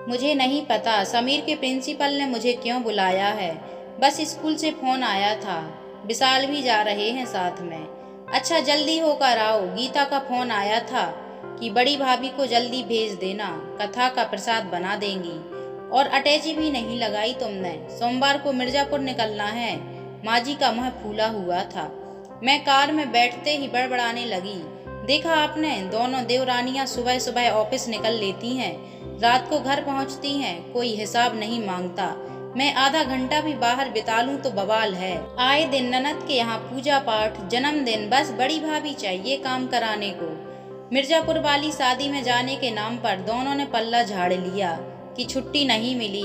मुझे नहीं पता समीर के प्रिंसिपल ने मुझे क्यों बुलाया है। बस स्कूल से फोन आया था। विशाल भी जा रहे हैं साथ में। अच्छा जल्दी होकर आओ, गीता का फोन आया था कि बड़ी भाभी को जल्दी भेज देना, कथा का प्रसाद बना देंगी। और अटैची भी नहीं लगाई तुमने। सोमवार को मिर्जापुर निकलना है। माँ जी का मुँह फूला हुआ था। मैं कार में बैठते ही बड़बड़ाने लगी। देखा आपने, दोनों देवरानियां सुबह सुबह ऑफिस निकल लेती हैं, रात को घर पहुंचती हैं, कोई हिसाब नहीं मांगता। मैं आधा घंटा भी बाहर बिता लूं तो बवाल है। आए दिन ननद के यहाँ पूजा पाठ, जन्मदिन, बस बड़ी भाभी चाहिए काम कराने को। मिर्जापुर वाली शादी में जाने के नाम पर दोनों ने पल्ला झाड़ लिया कि छुट्टी नहीं मिली।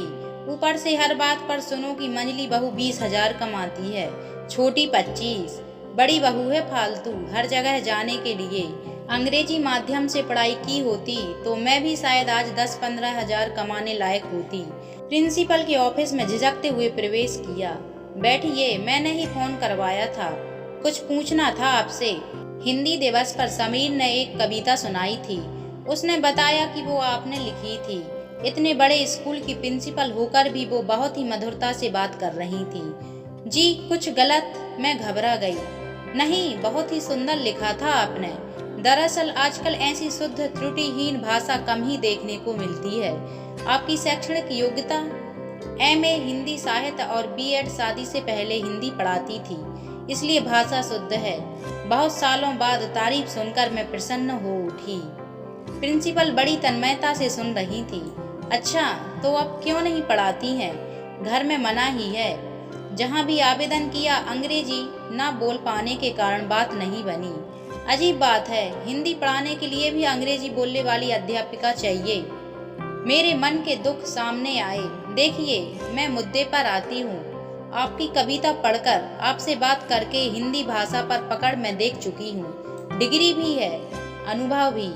ऊपर से हर बात पर सुनो कि मंजली बहू 20,000 कमाती है, छोटी 25, बड़ी बहू है फालतू, हर जगह जाने के लिए। अंग्रेजी माध्यम से पढ़ाई की होती तो मैं भी शायद आज 10-15 हजार कमाने लायक होती। प्रिंसिपल के ऑफिस में झिझकते हुए प्रवेश किया। बैठिए, मैंने ही फोन करवाया था, कुछ पूछना था आपसे। हिंदी दिवस पर समीर ने एक कविता सुनाई थी। उसने बताया कि वो आपने लिखी थी। इतने बड़े स्कूल की प्रिंसिपल होकर भी वो बहुत ही मधुरता से बात कर रही थी। जी कुछ गलत? मैं घबरा गई। नहीं, बहुत ही सुंदर लिखा था आपने। दरअसल आजकल ऐसी शुद्ध त्रुटिहीन भाषा कम ही देखने को मिलती है। आपकी शैक्षणिक योग्यता? एमए हिंदी साहित्य और बीएड, शादी से पहले हिंदी पढ़ाती थी, इसलिए भाषा शुद्ध है। बहुत सालों बाद तारीफ सुनकर मैं प्रसन्न हो उठी। प्रिंसिपल बड़ी तन्मयता से सुन रही थी। अच्छा, तो अब क्यों नहीं पढ़ाती हैं? घर में मना ही है। जहाँ भी आवेदन किया अंग्रेजी ना बोल पाने के कारण बात नहीं बनी। अजीब बात है, हिंदी पढ़ाने के लिए भी अंग्रेजी बोलने वाली अध्यापिका चाहिए। मेरे मन के दुख सामने आए। देखिए, मैं मुद्दे पर आती हूँ। आपकी कविता पढ़कर, आपसे बात करके हिंदी भाषा पर पकड़ मैं देख चुकी हूँ। डिग्री भी है, अनुभव भी।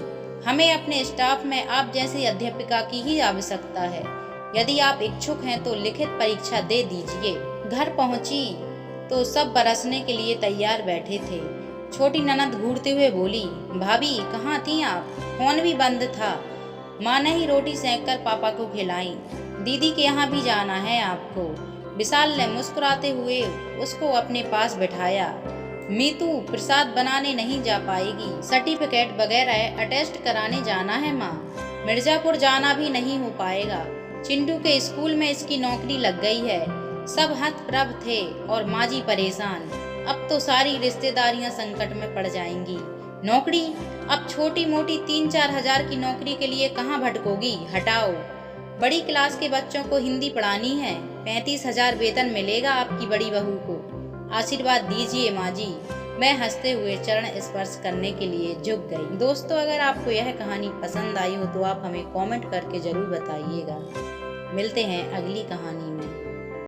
हमें अपने स्टाफ में आप जैसी अध्यापिका की ही आवश्यकता है। यदि आप इच्छुक हैं तो लिखित परीक्षा दे दीजिए। घर पहुंची तो सब बरसने के लिए तैयार बैठे थे। छोटी ननद घूरते हुए बोली, भाभी कहाँ थी आप? फोन भी बंद था। माँ ने ही रोटी सेंक कर पापा को खिलाई। दीदी के यहाँ भी जाना है आपको। विशाल ने मुस्कुराते हुए उसको अपने पास बिठाया। मीतू प्रसाद बनाने नहीं जा पाएगी, सर्टिफिकेट वगैरह अटेस्ट कराने जाना है माँ। मिर्जापुर जाना भी नहीं हो पाएगा। चिंटू के स्कूल में इसकी नौकरी लग गई है। सब हतप्रभ थे और माँ जी परेशान। अब तो सारी रिश्तेदारियां संकट में पड़ जाएंगी। नौकरी? अब छोटी मोटी 3-4 हजार की नौकरी के लिए कहाँ भटकोगी? हटाओ। बड़ी क्लास के बच्चों को हिंदी पढ़ानी है। 35,000 वेतन मिलेगा आपकी बड़ी बहू को। आशीर्वाद दीजिए माँ जी। मैं हंसते हुए चरण स्पर्श करने के लिए झुक गई। दोस्तों, अगर आपको यह कहानी पसंद आई हो तो आप हमें कमेंट करके जरूर बताइएगा। मिलते हैं अगली कहानी में।